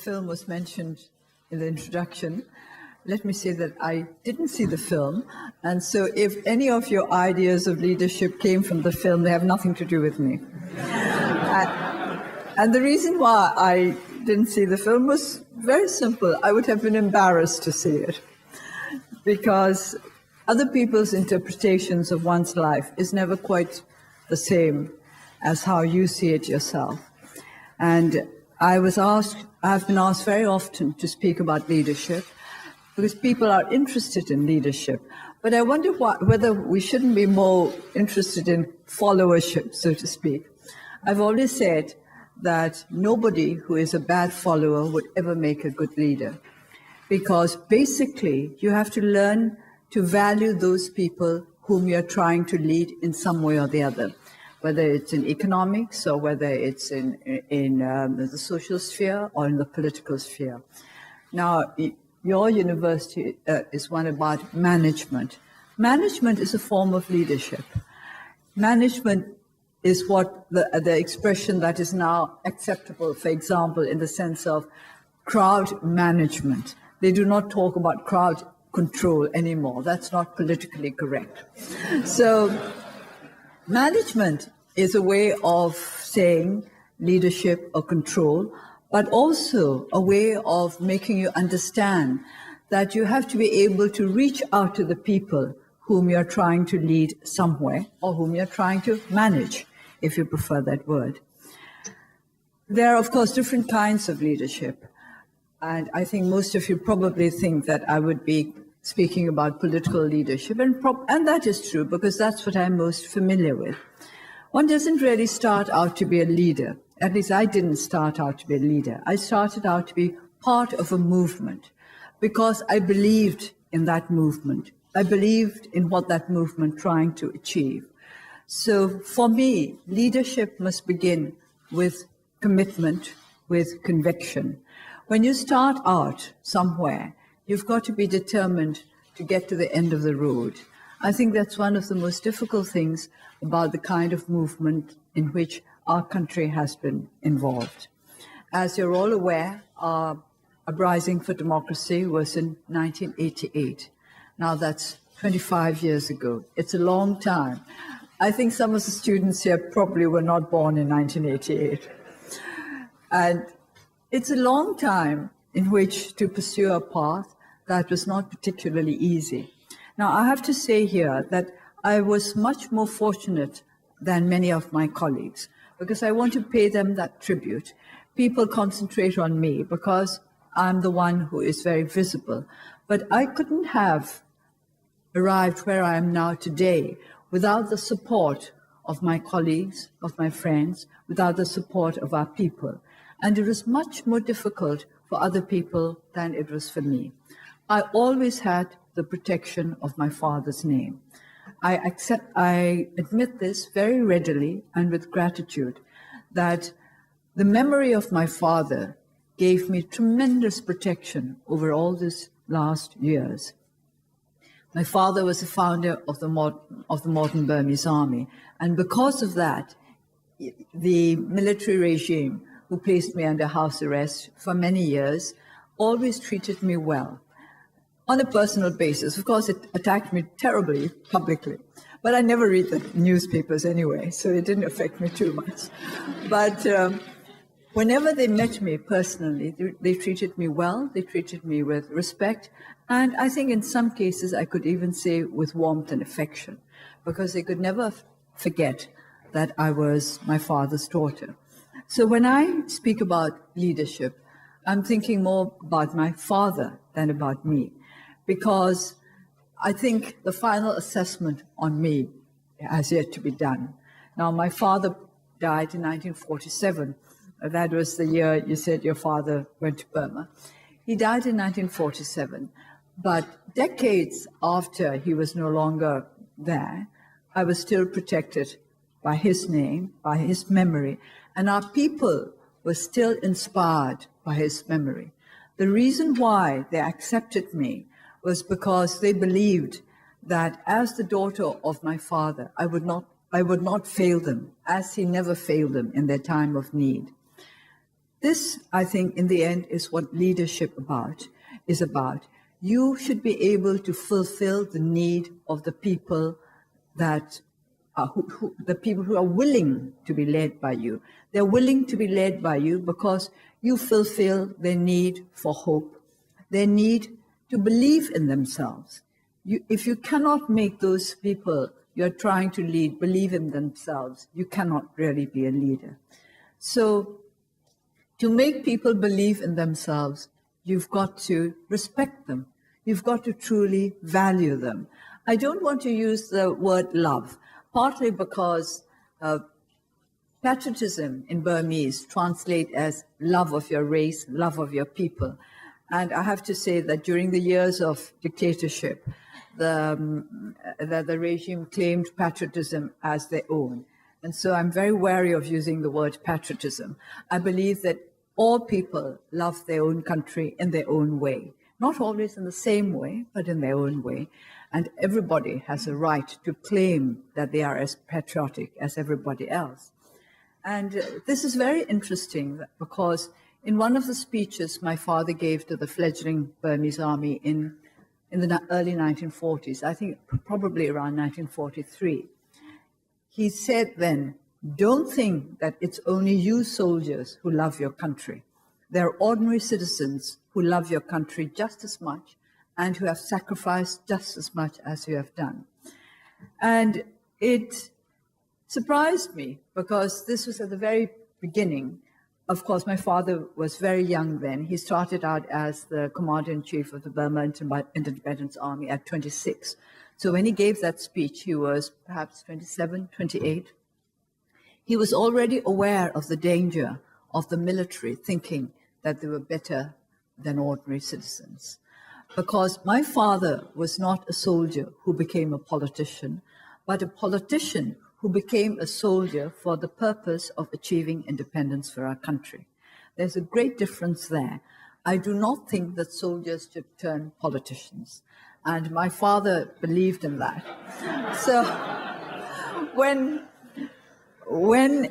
film was mentioned in the introduction, let me say that I didn't see the film, and so if any of your ideas of leadership came from the film, they have nothing to do with me. And the reason why I didn't see the film was very simple. I would have been embarrassed to see it, because other people's interpretations of one's life is never quite the same as how you see it yourself. And I've been asked very often to speak about leadership, because people are interested in leadership. But I wonder whether we shouldn't be more interested in followership, so to speak. I've always said that nobody who is a bad follower would ever make a good leader, because basically you have to learn to value those people whom you're trying to lead in some way or the other, whether it's in economics or whether it's in the social sphere or in the political sphere. Now, your university is one about management. Management is a form of leadership. Management is what the expression that is now acceptable, for example, in the sense of crowd management. They do not talk about crowd control anymore. That's not politically correct. So management is a way of saying leadership or control, but also a way of making you understand that you have to be able to reach out to the people whom you're trying to lead somewhere, or whom you're trying to manage, if you prefer that word. There are, of course, different kinds of leadership. And I think most of you probably think that I would be speaking about political leadership, and that is true, because that's what I'm most familiar with. One doesn't really start out to be a leader. At least I didn't start out to be a leader. I started out to be part of a movement because I believed in that movement. I believed in what that movement trying to achieve. So for me, leadership must begin with commitment, with conviction. When you start out somewhere, you've got to be determined to get to the end of the road. I think that's one of the most difficult things about the kind of movement in which our country has been involved. As you're all aware, our uprising for democracy was in 1988. Now that's 25 years ago. It's a long time. I think some of the students here probably were not born in 1988. And it's a long time in which to pursue a path that was not particularly easy. Now, I have to say here that I was much more fortunate than many of my colleagues, because I want to pay them that tribute. People concentrate on me because I'm the one who is very visible. But I couldn't have arrived where I am now today without the support of my colleagues, of my friends, without the support of our people. And it was much more difficult for other people than it was for me. I always had the protection of my father's name. I admit this very readily and with gratitude, that the memory of my father gave me tremendous protection over all these last years. My father was the founder of the modern Burmese army, and because of that, the military regime who placed me under house arrest for many years always treated me well. On a personal basis. Of course, it attacked me terribly publicly, but I never read the newspapers anyway, so it didn't affect me too much. But whenever they met me personally, they treated me well, they treated me with respect, and I think in some cases I could even say with warmth and affection, because they could never forget that I was my father's daughter. So when I speak about leadership, I'm thinking more about my father than about me, because I think the final assessment on me has yet to be done. Now, my father died in 1947. That was the year you said your father went to Burma. He died in 1947, but decades after he was no longer there, I was still protected by his name, by his memory, and our people were still inspired by his memory. The reason why they accepted me was because they believed that as the daughter of my father, I would not fail them, as he never failed them in their time of need. This, I think, in the end, is what leadership is about. You should be able to fulfill the need of the people that the people who are willing to be led by you. They're willing to be led by you because you fulfill their need for hope, their need to believe in themselves. If you cannot make those people you're trying to lead believe in themselves, you cannot really be a leader. So to make people believe in themselves, you've got to respect them. You've got to truly value them. I don't want to use the word love, partly because patriotism in Burmese translates as love of your race, love of your people. And I have to say that during the years of dictatorship, the regime claimed patriotism as their own. And so I'm very wary of using the word patriotism. I believe that all people love their own country in their own way. Not always in the same way, but in their own way. And everybody has a right to claim that they are as patriotic as everybody else. And this is very interesting because in one of the speeches my father gave to the fledgling Burmese army in the early 1940s, I think probably around 1943, he said then, "Don't think that it's only you soldiers who love your country. There are ordinary citizens who love your country just as much and who have sacrificed just as much as you have done." And it surprised me because this was at the very beginning. Of course, my father was very young then. He started out as the commander-in-chief of the Burma Independence Army at 26. So when he gave that speech, he was perhaps 27, 28. He was already aware of the danger of the military thinking that they were better than ordinary citizens. Because my father was not a soldier who became a politician, but a politician who became a soldier for the purpose of achieving independence for our country. There's a great difference there. I do not think that soldiers should turn politicians. And my father believed in that. So when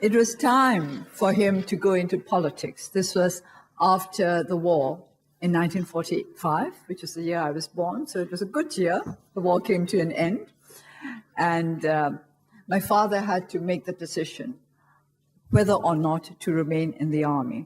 it was time for him to go into politics, this was after the war in 1945, which is the year I was born, so it was a good year. The war came to an end. And my father had to make the decision whether or not to remain in the army.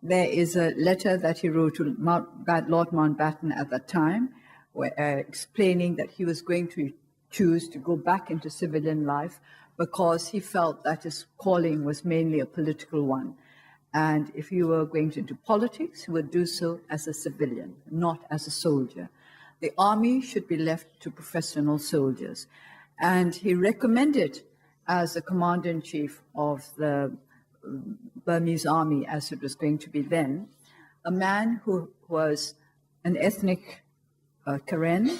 There is a letter that he wrote to Lord Mountbatten at that time, explaining that he was going to choose to go back into civilian life because he felt that his calling was mainly a political one. And if he were going into politics, he would do so as a civilian, not as a soldier. The army should be left to professional soldiers. And he recommended, as the commander-in-chief of the Burmese army, as it was going to be then, a man who was an ethnic Karen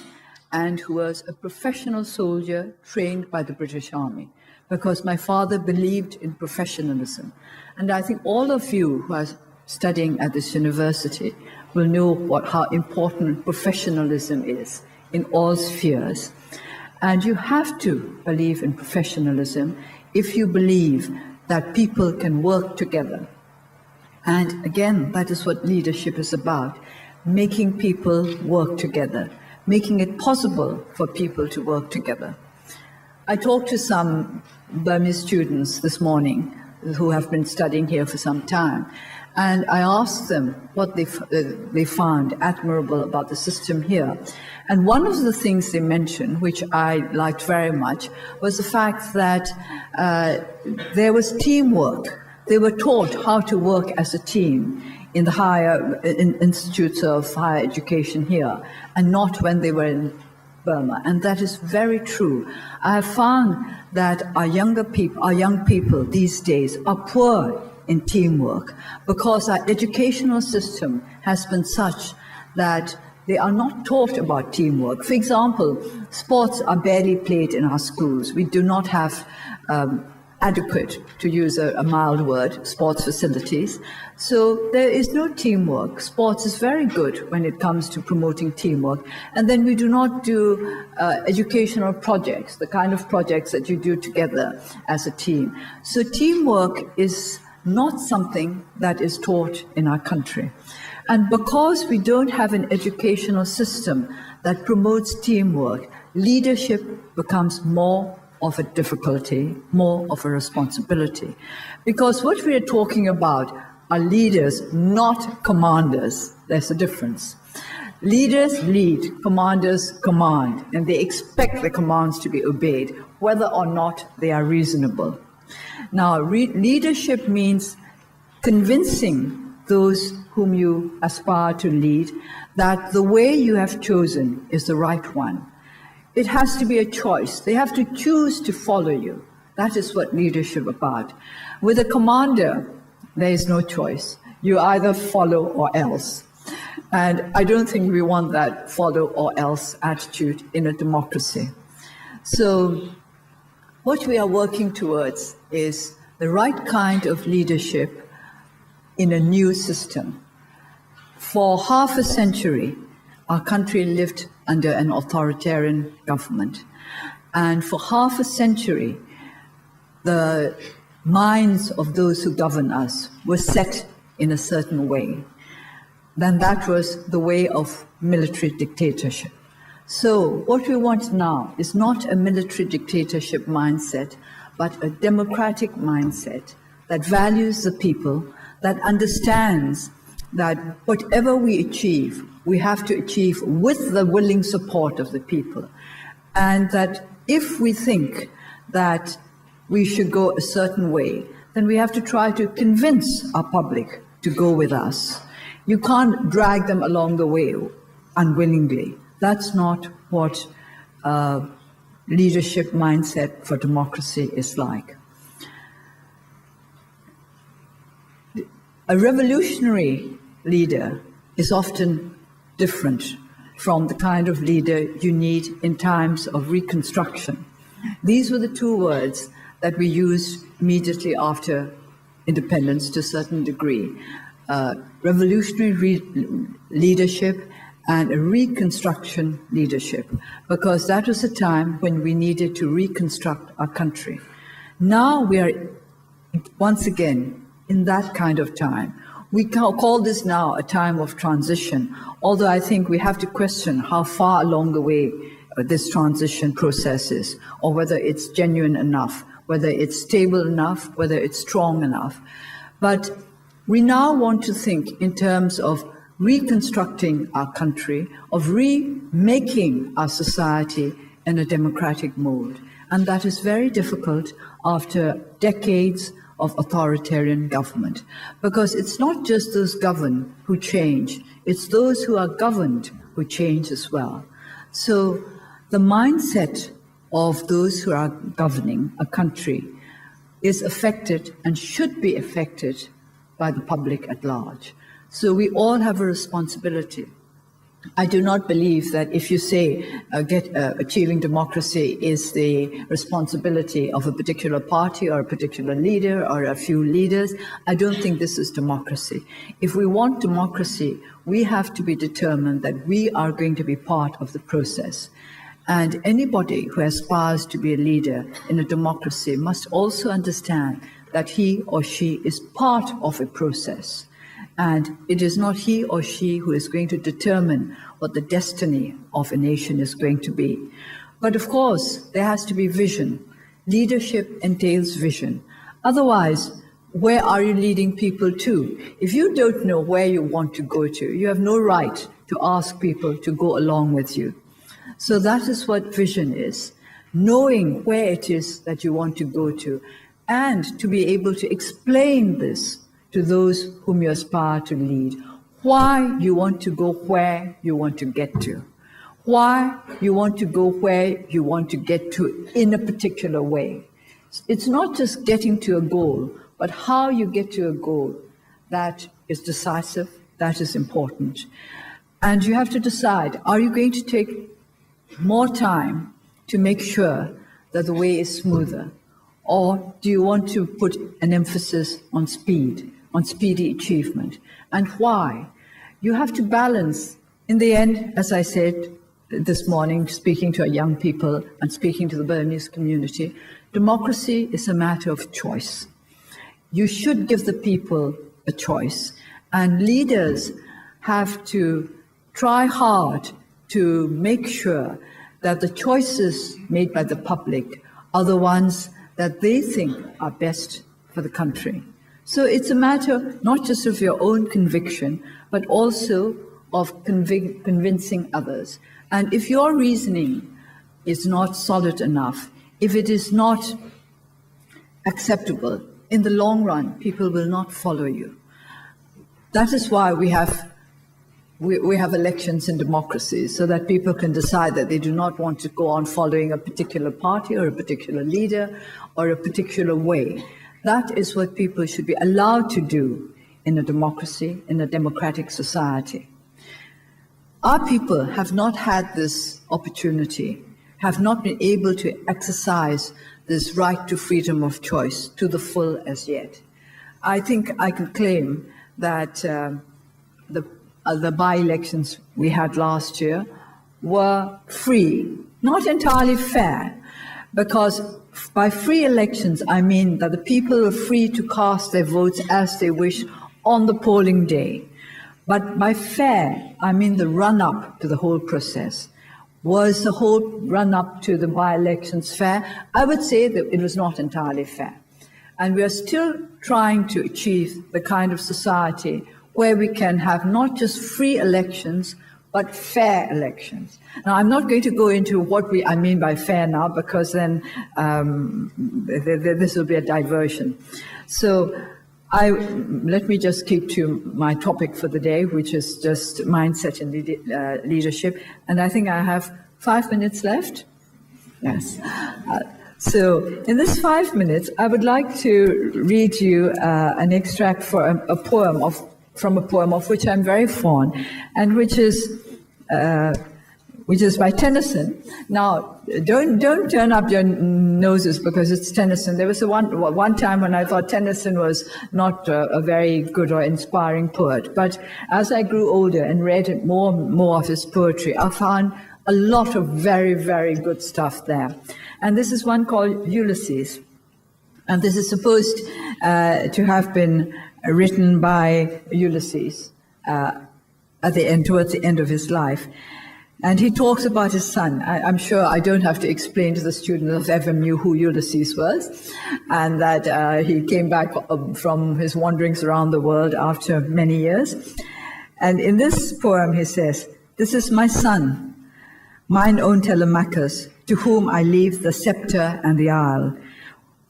and who was a professional soldier trained by the British Army, because my father believed in professionalism. And I think all of you who are studying at this university will know how important professionalism is in all spheres. And you have to believe in professionalism if you believe that people can work together. And again, that is what leadership is about, making people work together, making it possible for people to work together. I talked to some Burmese students this morning who have been studying here for some time, and I asked them what they found admirable about the system here. And one of the things they mentioned, which I liked very much, was the fact that there was teamwork. They were taught how to work as a team in the higher institutes of higher education here, and not when they were in Burma. And that is very true. I have found that our young people these days are poor in teamwork because our educational system has been such that they are not taught about teamwork. For example, sports are barely played in our schools. We do not have adequate, to use a mild word, sports facilities. So there is no teamwork. Sports is very good when it comes to promoting teamwork. And then we do not do educational projects, the kind of projects that you do together as a team. So teamwork is not something that is taught in our country. And because we don't have an educational system that promotes teamwork, leadership becomes more of a difficulty, more of a responsibility. Because what we are talking about are leaders, not commanders. There's a difference. Leaders lead, commanders command, and they expect the commands to be obeyed, whether or not they are reasonable. Now, leadership means convincing those whom you aspire to lead that the way you have chosen is the right one. It has to be a choice. They have to choose to follow you. That is what leadership is about. With a commander, there is no choice. You either follow or else. And I don't think we want that follow or else attitude in a democracy. So what we are working towards is the right kind of leadership in a new system. For half a century, our country lived under an authoritarian government. And for half a century, the minds of those who govern us were set in a certain way. Then that was the way of military dictatorship. So what we want now is not a military dictatorship mindset, but a democratic mindset that values the people, that understands that whatever we achieve, we have to achieve with the willing support of the people. And that if we think that we should go a certain way, then we have to try to convince our public to go with us. You can't drag them along the way unwillingly. That's not what leadership mindset for democracy is like. A revolutionary leader is often different from the kind of leader you need in times of Reconstruction. These were the two words that we used immediately after independence to a certain degree. Revolutionary leadership and a Reconstruction leadership, because that was a time when we needed to reconstruct our country. Now we are once again in that kind of time. We call this now a time of transition, although I think we have to question how far along the way this transition process is, or whether it's genuine enough, whether it's stable enough, whether it's strong enough. But we now want to think in terms of reconstructing our country, of remaking our society in a democratic mode. And that is very difficult after decades of authoritarian government, because it's not just those governed who change, it's those who are governed who change as well. So the mindset of those who are governing a country is affected and should be affected by the public at large. So we all have a responsibility. I do not believe that if you say achieving democracy is the responsibility of a particular party or a particular leader or a few leaders. I don't think this is democracy. If we want democracy, we have to be determined that we are going to be part of the process. And anybody who aspires to be a leader in a democracy must also understand that he or she is part of a process. And it is not he or she who is going to determine what the destiny of a nation is going to be. But of course, there has to be vision. Leadership entails vision. Otherwise, where are you leading people to? If you don't know where you want to go to, you have no right to ask people to go along with you. So that is what vision is, knowing where it is that you want to go to, and to be able to explain this to those whom you aspire to lead, why you want to go where you want to get to, why you want to go where you want to get to in a particular way. It's not just getting to a goal, but how you get to a goal that is decisive, that is important. And you have to decide, are you going to take more time to make sure that the way is smoother? Or do you want to put an emphasis on speed, on speedy achievement? And why? You have to balance. In the end, as I said this morning, speaking to our young people and speaking to the Burmese community, democracy is a matter of choice. you should give the people a choice. And leaders have to try hard to make sure that the choices made by the public are the ones that they think are best for the country. So it's a matter not just of your own conviction, but also of convincing others. And if your reasoning is not solid enough, if it is not acceptable, in the long run, people will not follow you. That is why we have elections in democracies, so that people can decide that they do not want to go on following a particular party or a particular leader or a particular way. That is what people should be allowed to do in a democracy, in a democratic society. Our people have not had this opportunity, have not been able to exercise this right to freedom of choice to the full as yet. I think I can claim that the by-elections we had last year were free, not entirely fair, because by free elections I mean that the people were free to cast their votes as they wish on the polling day. But by fair, I mean the run-up to the whole process. Was the whole run-up to the by-elections fair? I would say that it was not entirely fair. And we are still trying to achieve the kind of society where we can have not just free elections, but fair elections. Now, I'm not going to go into what I mean by fair now, because then this will be a diversion. So let me just keep to my topic for the day, which is just mindset and leadership. And I think I have 5 minutes left. Yes. So in this 5 minutes, I would like to read you an extract from a poem of which I'm very fond, and which is by Tennyson. Now, don't turn up your noses because it's Tennyson. There was one time when I thought Tennyson was not a very good or inspiring poet. But as I grew older and read more and more of his poetry, I found a lot of very, very good stuff there. And this is one called Ulysses. And this is supposed to have been written by Ulysses towards the end of his life. And he talks about his son. I'm sure I don't have to explain to the students if ever knew who Ulysses was, and that he came back from his wanderings around the world after many years. And in this poem he says, "This is my son, mine own Telemachus, to whom I leave the scepter and the isle.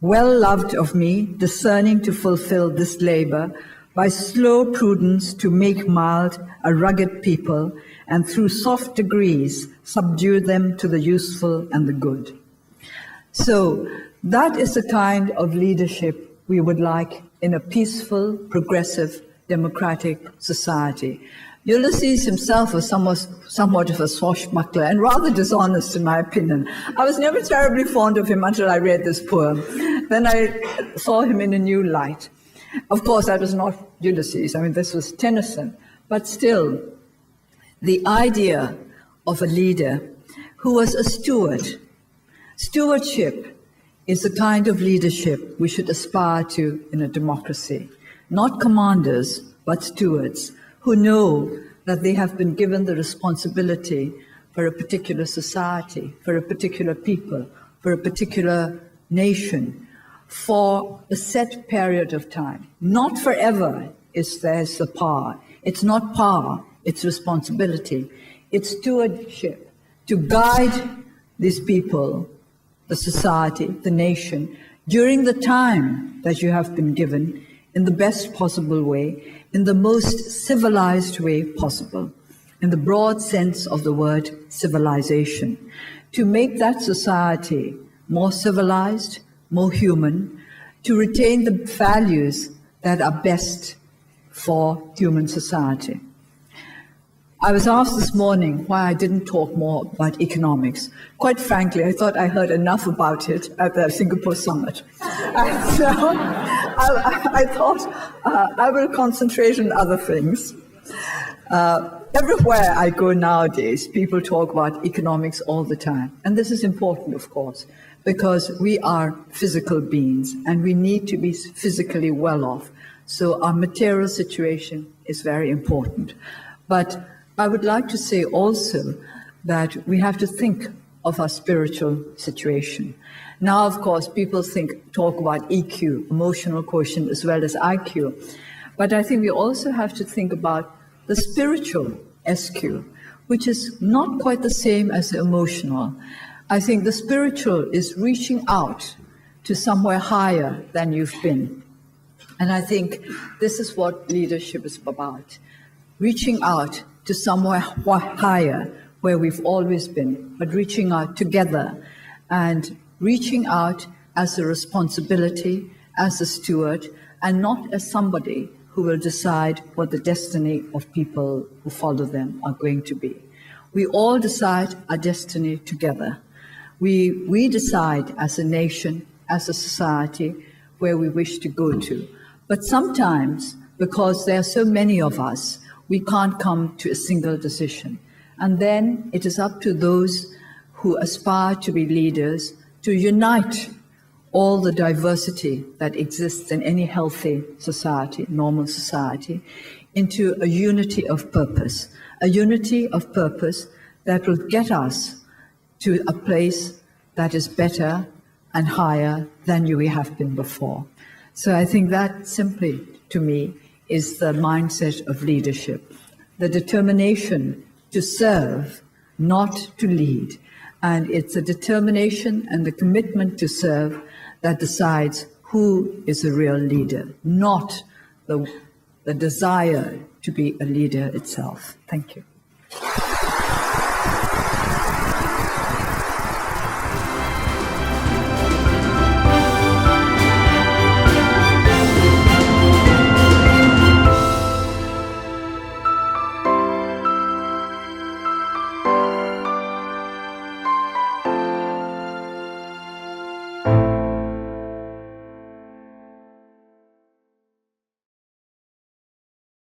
Well loved of me, discerning to fulfill this labor, by slow prudence to make mild a rugged people, and through soft degrees subdue them to the useful and the good." So that is the kind of leadership we would like in a peaceful, progressive, democratic society. Ulysses himself was somewhat of a swashbuckler and rather dishonest, in my opinion. I was never terribly fond of him until I read this poem. Then I saw him in a new light. Of course, that was not Ulysses. I mean, this was Tennyson. But still, the idea of a leader who was a steward. Stewardship is the kind of leadership we should aspire to in a democracy. Not commanders, but stewards who know that they have been given the responsibility for a particular society, for a particular people, for a particular nation, for a set period of time. Not forever is theirs the power. It's not power, it's responsibility. It's stewardship to guide these people, the society, the nation, during the time that you have been given in the best possible way, in the most civilized way possible, in the broad sense of the word civilization, to make that society more civilized, more human, to retain the values that are best for human society. I was asked this morning why I didn't talk more about economics. Quite frankly, I thought I heard enough about it at the Singapore summit. And so I thought I will concentrate on other things. Everywhere I go nowadays, people talk about economics all the time. And this is important, of course, because we are physical beings and we need to be physically well off. So our material situation is very important. But I would like to say also that we have to think of our spiritual situation. Now, of course, people talk about EQ, emotional quotient, as well as IQ. But I think we also have to think about the spiritual SQ, which is not quite the same as the emotional. I think the spiritual is reaching out to somewhere higher than you've been. And I think this is what leadership is about, reaching out to somewhere higher where we've always been, but reaching out together and reaching out as a responsibility, as a steward, and not as somebody who will decide what the destiny of people who follow them are going to be. We all decide our destiny together. We decide as a nation, as a society, where we wish to go to. But sometimes, because there are so many of us, we can't come to a single decision. And then it is up to those who aspire to be leaders to unite all the diversity that exists in any healthy society, normal society, into a unity of purpose that will get us to a place that is better and higher than we have been before. So I think that simply, to me, is the mindset of leadership, the determination to serve, not to lead. And it's a determination and the commitment to serve that decides who is a real leader, not the desire to be a leader itself. Thank you.